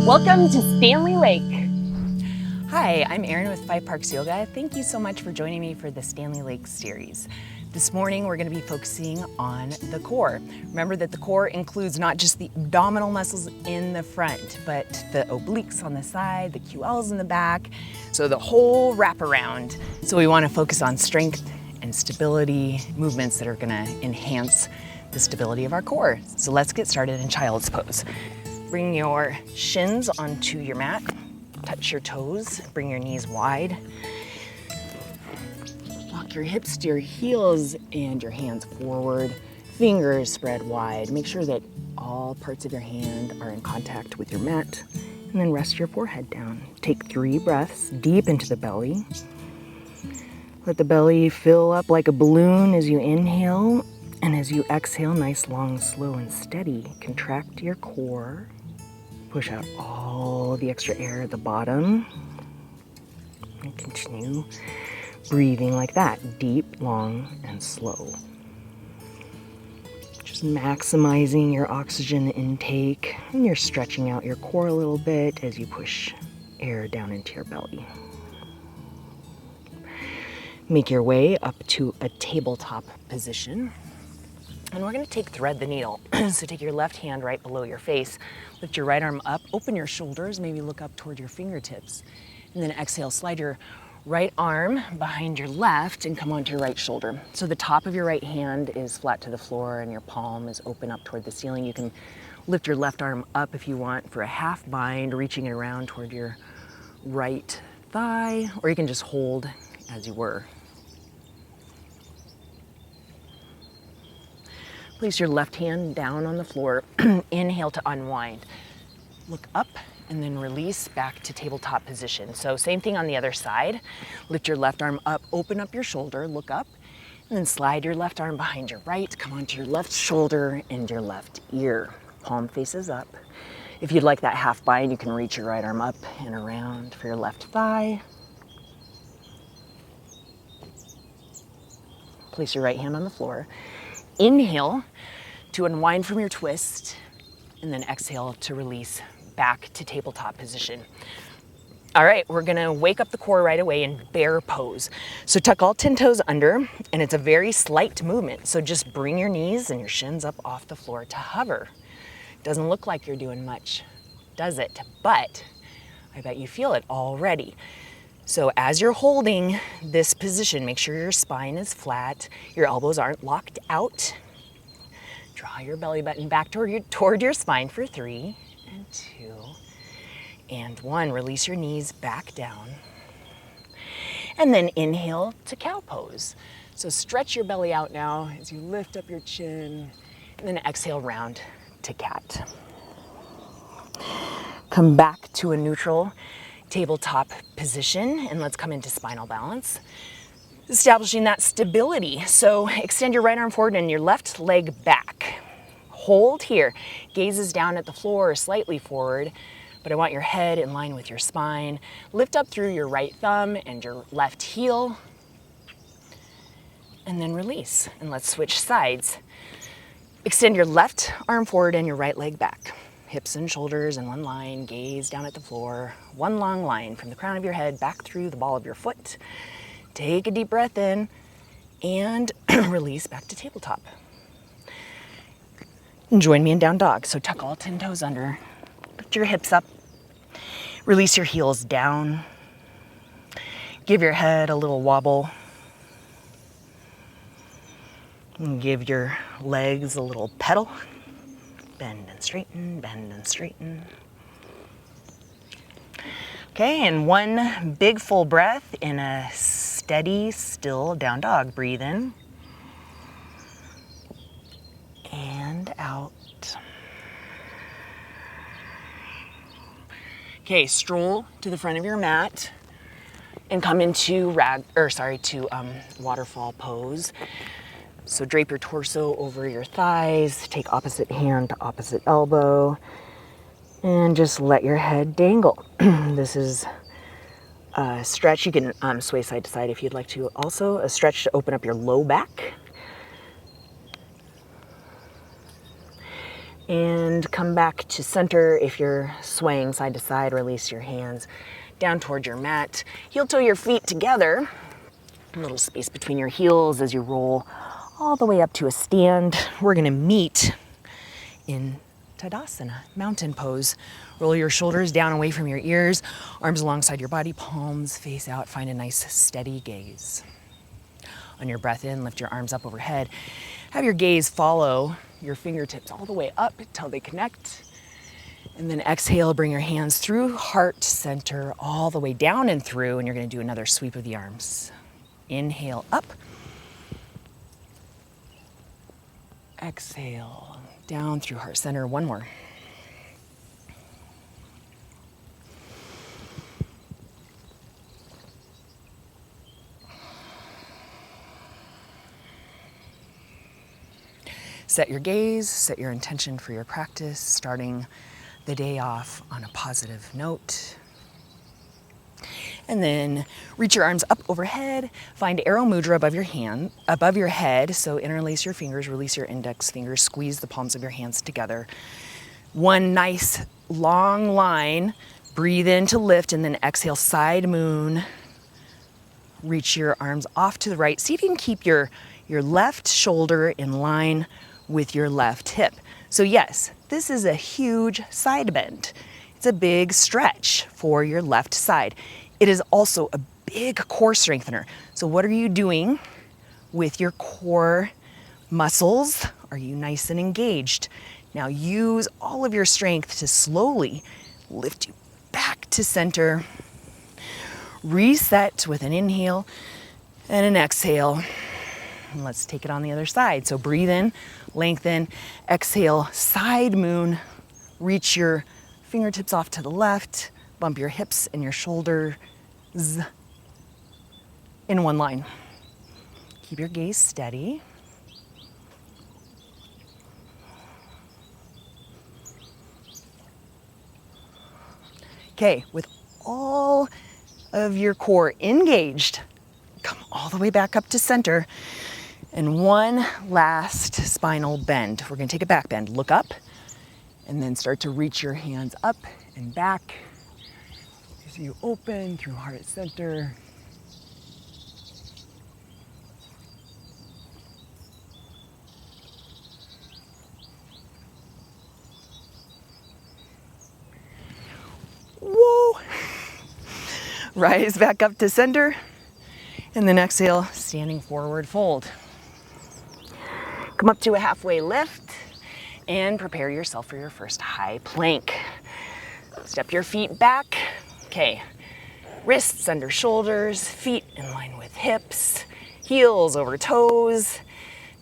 Welcome to Standley Lake. Hi, I'm Erin with Five Parks Yoga. Thank you so much for joining me for the Standley Lake series. This morning we're going to be focusing on the core. Remember that the core includes not just the abdominal muscles in the front, but the obliques on the side, the QLs in the back, so the whole wraparound. So we want to focus on strength and stability, movements that are going to enhance the stability of our core. So let's get started in child's pose. Bring your shins onto your mat, touch your toes, bring your knees wide. Walk your hips to your heels and your hands forward, fingers spread wide. Make sure that all parts of your hand are in contact with your mat, and then rest your forehead down. Take 3 breaths deep into the belly. Let the belly fill up like a balloon as you inhale, and as you exhale, nice, long, slow, and steady. Contract your core. Push out all the extra air at the bottom. And continue breathing like that, deep, long, and slow. Just maximizing your oxygen intake, and you're stretching out your core a little bit as you push air down into your belly. Make your way up to a tabletop position. And we're going to thread the needle. So take your left hand right below your face, lift your right arm up, open your shoulders, maybe look up toward your fingertips. And then exhale, slide your right arm behind your left and come onto your right shoulder. So the top of your right hand is flat to the floor and your palm is open up toward the ceiling. You can lift your left arm up if you want for a half bind, reaching it around toward your right thigh, or you can just hold as you were. Place your left hand down on the floor. Inhale to unwind. Look up and then release back to tabletop position. So same thing on the other side. Lift your left arm up, open up your shoulder, look up, and then slide your left arm behind your right. Come onto your left shoulder and your left ear. Palm faces up. If you'd like that half bind, you can reach your right arm up and around for your left thigh. Place your right hand on the floor. Inhale to unwind from your twist, and then exhale to release back to tabletop position. All right, we're gonna wake up the core right away in bear pose. So tuck all 10 toes under, and it's a very slight movement. So just bring your knees and your shins up off the floor to hover. Doesn't look like you're doing much, does it? But I bet you feel it already. So as you're holding this position, make sure your spine is flat, your elbows aren't locked out. Draw your belly button back toward your spine for 3 and 2 and 1. Release your knees back down. And then inhale to cow pose. So stretch your belly out now as you lift up your chin, and then exhale round to cat. Come back to a neutral tabletop position, and let's come into spinal balance. Establishing that stability. So extend your right arm forward and your left leg back. Hold here. Gaze is down at the floor or slightly forward, but I want your head in line with your spine. Lift up through your right thumb and your left heel, and then release. And let's switch sides. Extend your left arm forward and your right leg back. Hips and shoulders in one line, gaze down at the floor. One long line from the crown of your head back through the ball of your foot. Take a deep breath in and release back to tabletop. And join me in down dog. So tuck all 10 toes under, lift your hips up, release your heels down. Give your head a little wobble. And give your legs a little pedal. Bend and straighten, bend and straighten. Okay, and one big full breath in a steady, still down dog. Breathe in and out. Okay, stroll to the front of your mat and come into waterfall pose. So drape your torso over your thighs, take opposite hand to opposite elbow, and just let your head dangle. This is a stretch. You can sway side to side if you'd like to. Also, a stretch to open up your low back. And come back to center. If you're swaying side to side, release your hands down toward your mat. Heel toe your feet together. A little space between your heels as you roll all the way up to a stand. We're gonna meet in Tadasana, mountain pose. Roll your shoulders down away from your ears, arms alongside your body, palms face out. Find a nice steady gaze. On your breath in, lift your arms up overhead. Have your gaze follow your fingertips all the way up till they connect. And then exhale, bring your hands through heart center all the way down and through, and you're gonna do another sweep of the arms. Inhale up. Exhale, down through heart center. One more. Set your gaze, set your intention for your practice, starting the day off on a positive note. And then reach your arms up overhead, find arrow mudra above your head. So interlace your fingers, release your index fingers, squeeze the palms of your hands together. One nice long line, breathe in to lift, and then exhale, side moon. Reach your arms off to the right. See if you can keep your left shoulder in line with your left hip. So yes, this is a huge side bend. It's a big stretch for your left side. It is also a big core strengthener. So what are you doing with your core muscles? Are you nice and engaged? Now use all of your strength to slowly lift you back to center. Reset with an inhale and an exhale. And let's take it on the other side. So breathe in, lengthen, exhale, side moon. Reach your fingertips off to the left, bump your hips and your shoulders in one line. Keep your gaze steady. Okay, with all of your core engaged, come all the way back up to center. And one last spinal bend. We're gonna take a back bend. Look up and then start to reach your hands up and back as you open through heart center. Whoa! Rise back up to center. And then exhale, standing forward fold. Come up to a halfway lift and prepare yourself for your first high plank. Step your feet back. Okay, wrists under shoulders, feet in line with hips, heels over toes.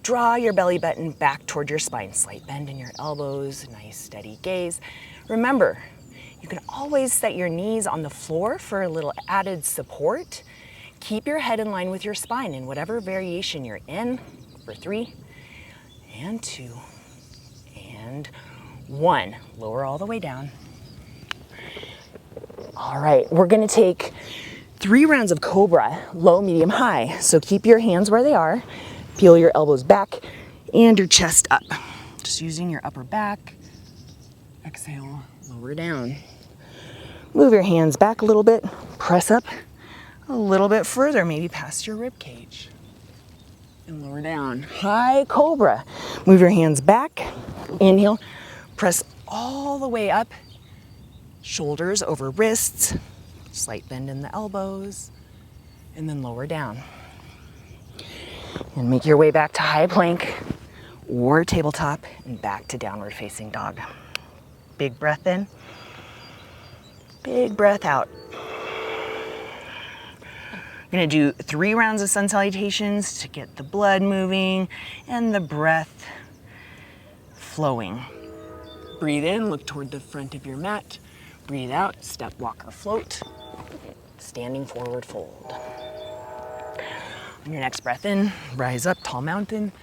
Draw your belly button back toward your spine. Slight bend in your elbows, nice steady gaze. Remember, you can always set your knees on the floor for a little added support. Keep your head in line with your spine in whatever variation you're in for 3 and 2 and 1. Lower all the way down. All right, we're gonna take 3 rounds of Cobra, low, medium, high. So keep your hands where they are, peel your elbows back and your chest up. Just using your upper back. Exhale, lower down. Move your hands back a little bit, press up a little bit further, maybe past your rib cage. And lower down. High Cobra. Move your hands back. Inhale. Press all the way up. Shoulders over wrists. Slight bend in the elbows. And then lower down. And make your way back to high plank or tabletop and back to downward facing dog. Big breath in. Big breath out. We're gonna do 3 rounds of sun salutations to get the blood moving and the breath flowing. Breathe in, look toward the front of your mat. Breathe out, step, walk, or float. Standing forward fold. On your next breath in, rise up, tall mountain.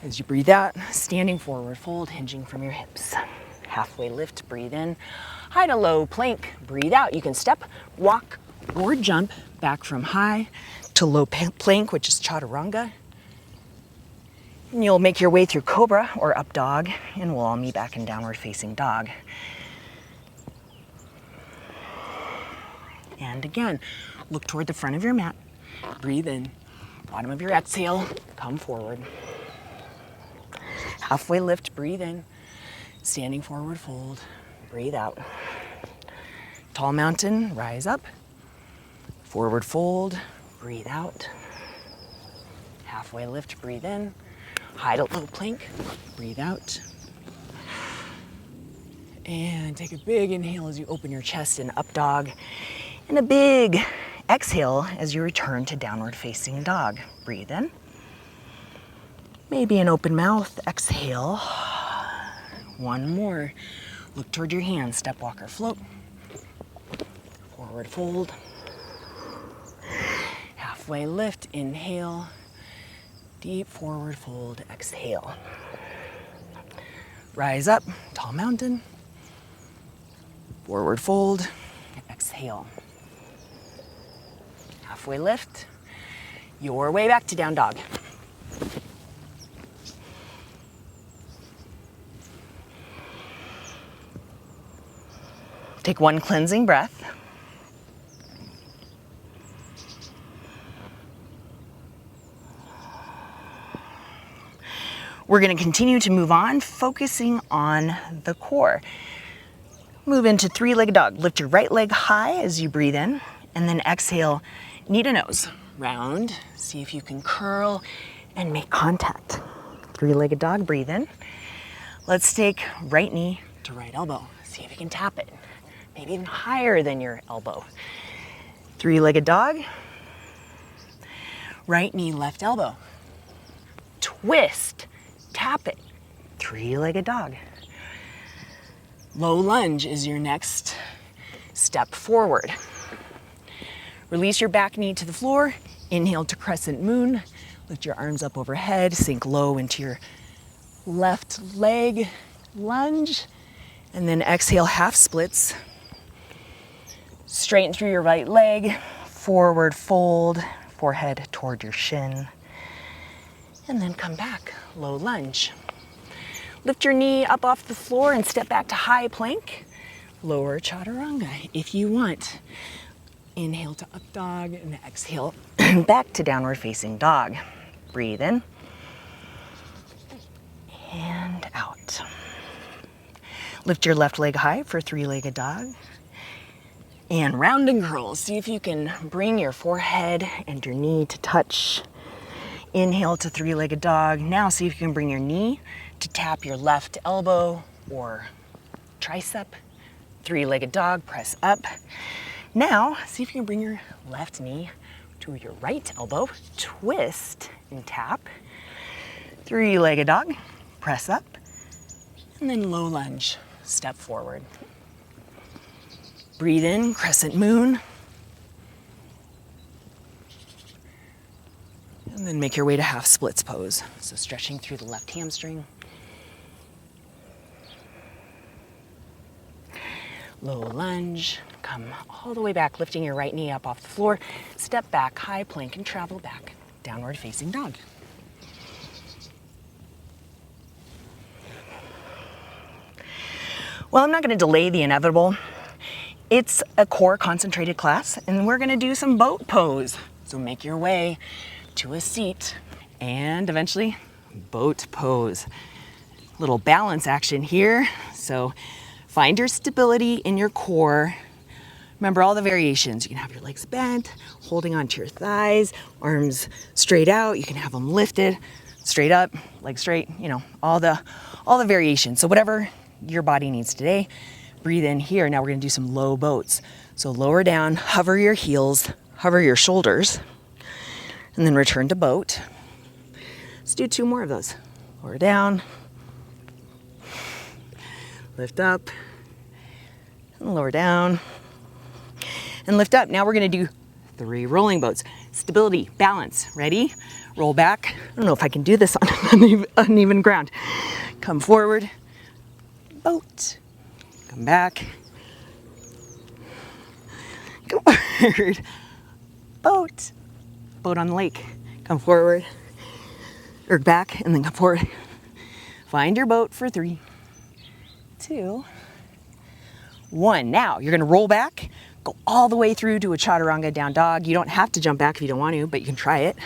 As you breathe out, standing forward fold, hinging from your hips. Halfway lift, breathe in. High to low plank, breathe out. You can step, walk, or jump back from high to low plank, which is chaturanga. And you'll make your way through cobra or up dog, and we'll all meet back in downward facing dog. And again, look toward the front of your mat. Breathe in. Bottom of your exhale, come forward. Halfway lift, breathe in. Standing forward fold, breathe out. Tall mountain, rise up. Forward fold, breathe out. Halfway lift, breathe in. High to low plank, breathe out. And take a big inhale as you open your chest in up dog. And a big exhale as you return to downward facing dog. Breathe in. Maybe an open mouth, exhale. One more. Look toward your hands, step, walk, or float. Forward fold. Halfway lift, inhale. Deep forward fold, exhale. Rise up, tall mountain. Forward fold, exhale. Halfway lift, your way back to down dog. Take one cleansing breath. We're going to continue to move on, focusing on the core. Move into three-legged dog. Lift your right leg high as you breathe in, and then exhale, knee to nose. Round, see if you can curl and make contact. Three-legged dog, breathe in. Let's take right knee to right elbow. See if you can tap it. Maybe even higher than your elbow. Three-legged dog. Right knee, left elbow. Twist, tap it. Three-legged dog. Low lunge is your next step forward. Release your back knee to the floor. Inhale to crescent moon. Lift your arms up overhead. Sink low into your left leg. Lunge. And then exhale, half splits. Straighten through your right leg. Forward fold. Forehead toward your shin. And then come back. Low lunge. Lift your knee up off the floor and step back to high plank. Lower chaturanga if you want. Inhale to up dog and exhale back to downward facing dog. Breathe in and out. Lift your left leg high for three-legged dog. And round and curl. See if you can bring your forehead and your knee to touch. Inhale to three-legged dog. Now see if you can bring your knee to tap your left elbow or tricep. Three-legged dog, press up. Now, see if you can bring your left knee to your right elbow, twist and tap. Three-legged dog, press up. And then low lunge, step forward. Breathe in, crescent moon. And then make your way to half splits pose. So stretching through the left hamstring. Low lunge, come all the way back, lifting your right knee up off the floor. Step back, high plank, and travel back. Downward facing dog. Well, I'm not going to delay the inevitable. It's a core concentrated class, and we're going to do some boat pose. So make your way to a seat and eventually boat pose. Little balance action here. So find your stability in your core. Remember all the variations. You can have your legs bent, holding onto your thighs, arms straight out. You can have them lifted, straight up, legs straight, you know, all the variations. So whatever your body needs today, breathe in here. Now we're gonna do some low boats. So lower down, hover your heels, hover your shoulders, and then return to boat. Let's do two more of those. Lower down, lift up, and lower down, and lift up. Now we're gonna do 3 rolling boats. Stability, balance, ready? Roll back. I don't know if I can do this on uneven ground. Come forward, boat. Come back, go forward, boat. Boat on the lake. Come forward, or back, and then come forward. Find your boat for 3, 2, 1. Now you're gonna roll back, go all the way through to a chaturanga down dog. You don't have to jump back if you don't want to, but you can try it.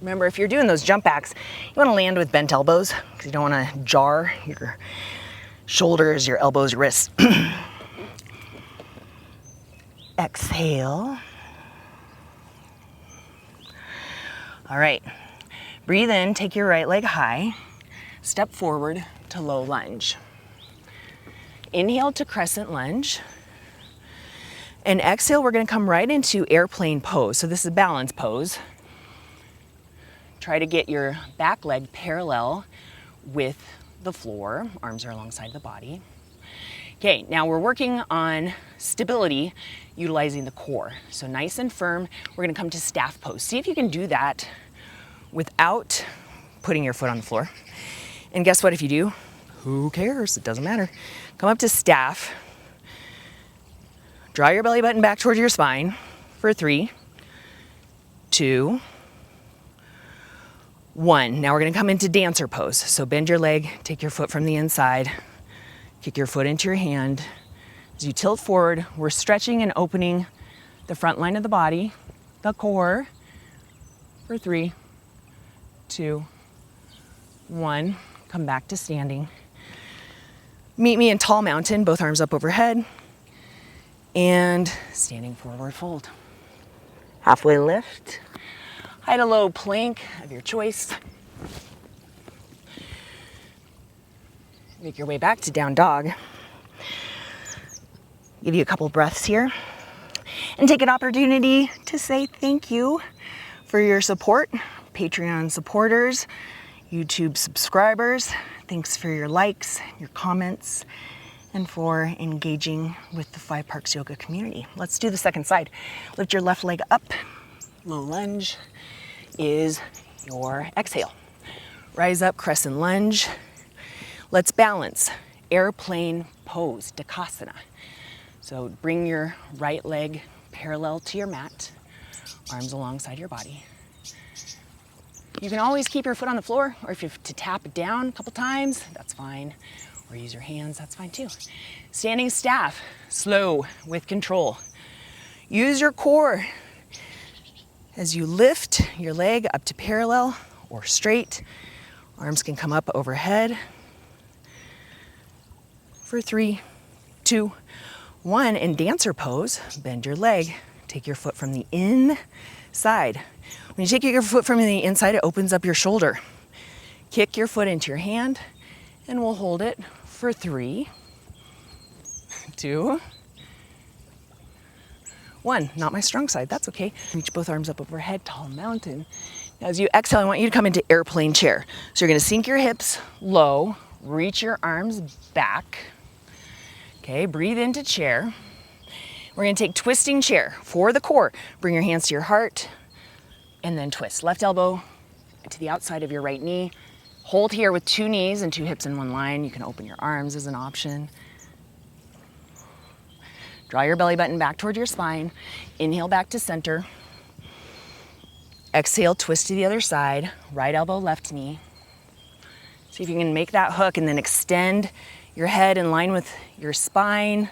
Remember, if you're doing those jump backs, you want to land with bent elbows because you don't want to jar your shoulders, your elbows, your wrists. Exhale. All right, breathe in, take your right leg high, step forward to low lunge. Inhale to crescent lunge. And exhale, we're gonna come right into airplane pose. So this is a balance pose. Try to get your back leg parallel with the floor. Arms are alongside the body. Okay, now we're working on stability utilizing the core. So nice and firm, we're gonna come to staff pose. See if you can do that without putting your foot on the floor. And guess what, if you do, who cares? It doesn't matter. Come up to staff. Draw your belly button back towards your spine for 3, 2, 1. Now we're gonna come into dancer pose. So bend your leg, take your foot from the inside, kick your foot into your hand. As you tilt forward, we're stretching and opening the front line of the body, the core, for 3, 2, 1. Come back to standing. Meet me in tall mountain, both arms up overhead, and standing forward fold. Halfway lift. High to low plank of your choice. Make your way back to down dog. Give you a couple breaths here. And take an opportunity to say thank you for your support. Patreon supporters, YouTube subscribers, thanks for your likes, your comments, and for engaging with the 5 Parks Yoga community. Let's do the second side. Lift your left leg up, low lunge is your exhale. Rise up, crescent lunge. Let's balance. Airplane pose, Dakasana. So bring your right leg parallel to your mat, arms alongside your body. You can always keep your foot on the floor, or if you have to tap it down a couple times, that's fine. Or use your hands, that's fine too. Standing staff, slow with control. Use your core as you lift your leg up to parallel or straight. Arms can come up overhead for 3, 2, 1. In dancer pose, bend your leg. Take your foot from the inside. When you take your foot from the inside, it opens up your shoulder. Kick your foot into your hand, and we'll hold it for 3, 2, 1. Not my strong side, that's okay. Reach both arms up overhead, tall mountain. Now as you exhale, I want you to come into airplane chair. So you're gonna sink your hips low, reach your arms back. Okay, breathe into chair. We're gonna take twisting chair for the core. Bring your hands to your heart, and then twist. Left elbow to the outside of your right knee. Hold here with 2 knees and 2 hips in one line. You can open your arms as an option. Draw your belly button back toward your spine. Inhale back to center. Exhale, twist to the other side. Right elbow, left knee. See if you can make that hook and then extend your head in line with your spine.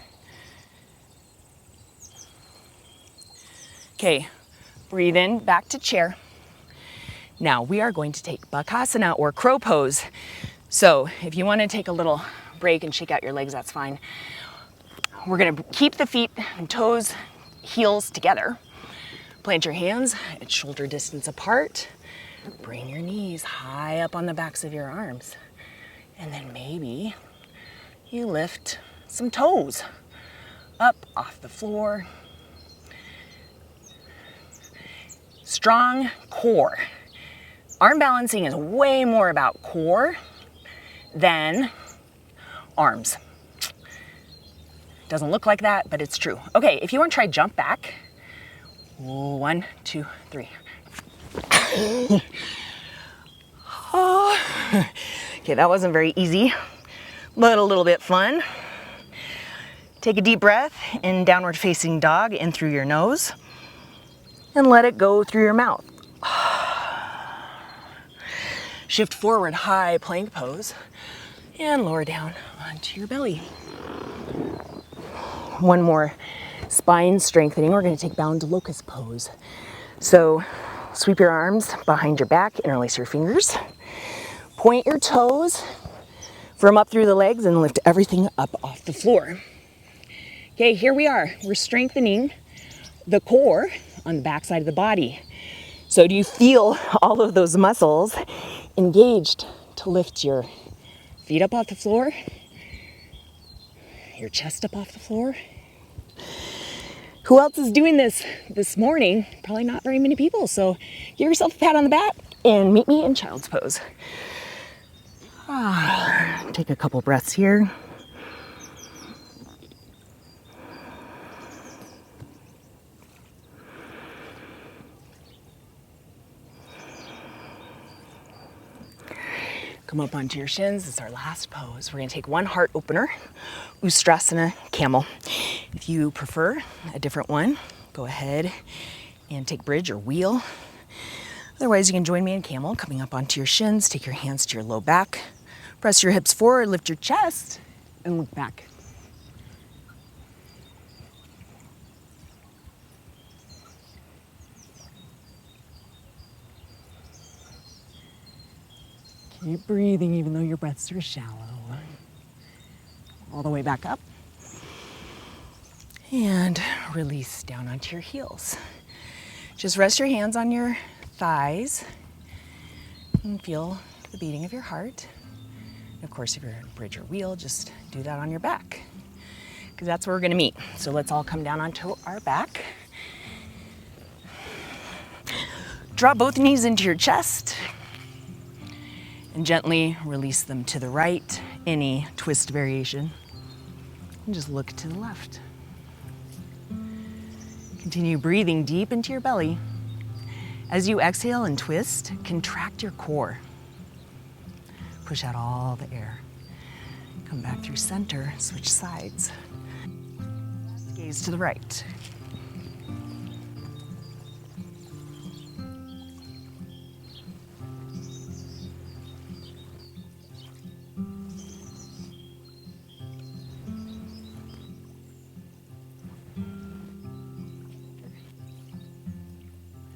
Okay, breathe in, back to chair. Now we are going to take Bakasana or crow pose. So if you want to take a little break and shake out your legs, that's fine. We're gonna keep the feet and toes, heels together. Plant your hands at shoulder distance apart. Bring your knees high up on the backs of your arms. And then maybe you lift some toes up off the floor. Strong core. Arm balancing is way more about core than arms. Doesn't look like that, but it's true. Okay, if you want to try jump back, 1, 2, 3. Okay, that wasn't very easy, but a little bit fun. Take a deep breath in downward facing dog in through your nose and let it go through your mouth. Shift forward, high plank pose, and lower down onto your belly. One more spine strengthening. We're going to take bound locust pose. So sweep your arms behind your back, interlace your fingers, point your toes, firm up through the legs, and lift everything up off the floor. Okay, here we are. We're strengthening the core on the back side of the body. So do you feel all of those muscles engaged to lift your feet up off the floor, your chest up off the floor? Who else is doing this morning? Probably not very many people. So give yourself a pat on the back and meet me in child's pose. Take a couple breaths here. Come up onto your shins. This is our last pose. We're going to take one heart opener, Ustrasana Camel. If you prefer a different one, go ahead and take bridge or wheel. Otherwise, you can join me in Camel, coming up onto your shins. Take your hands to your low back. Press your hips forward, lift your chest, and look back. Keep breathing even though your breaths are shallow. All the way back up. And release down onto your heels. Just rest your hands on your thighs and feel the beating of your heart. And of course, if you're in bridge or wheel, just do that on your back, because that's where we're gonna meet. So let's all come down onto our back. Drop both knees into your chest and gently release them to the right, any twist variation. And just look to the left. Continue breathing deep into your belly. As you exhale and twist, contract your core. Push out all the air. Come back through center, switch sides. Gaze to the right.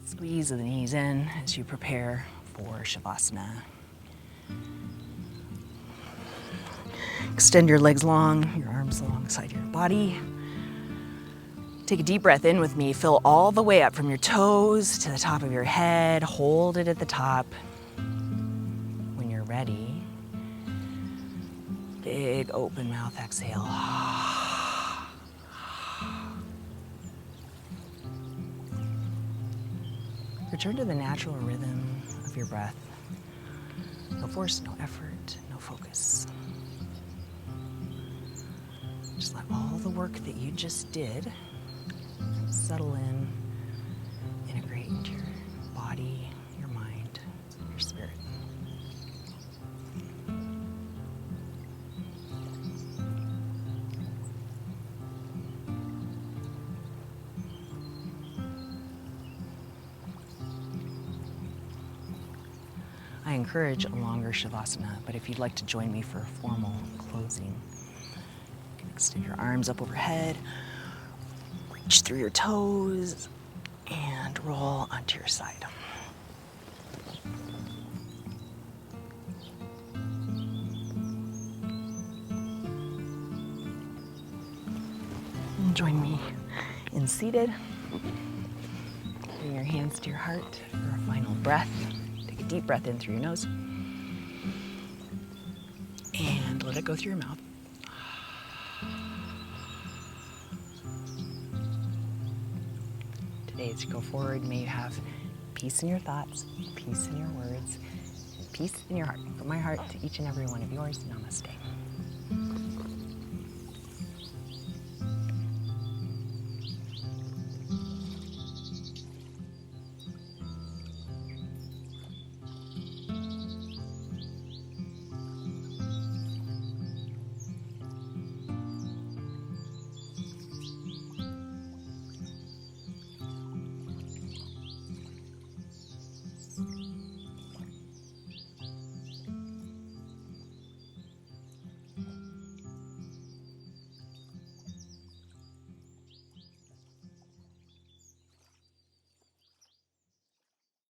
Squeeze the knees in as you prepare for Shavasana. Extend your legs long, your arms alongside your body. Take a deep breath in with me. Fill all the way up from your toes to the top of your head. Hold it at the top. When you're ready, big open mouth exhale. Return to the natural rhythm of your breath. No force, no effort, no focus. Just let all the work that you just did settle in, integrate into your body, your mind, your spirit. I encourage a longer Shavasana, but if you'd like to join me for a formal closing, you can extend your arms up overhead, reach through your toes, and roll onto your side. And join me in seated. Bring your hands to your heart for a final breath. Take a deep breath in through your nose. And let it go through your mouth. Today, as you go forward, may you have peace in your thoughts, peace in your words, and peace in your heart. From my heart to each and every one of yours, namaste.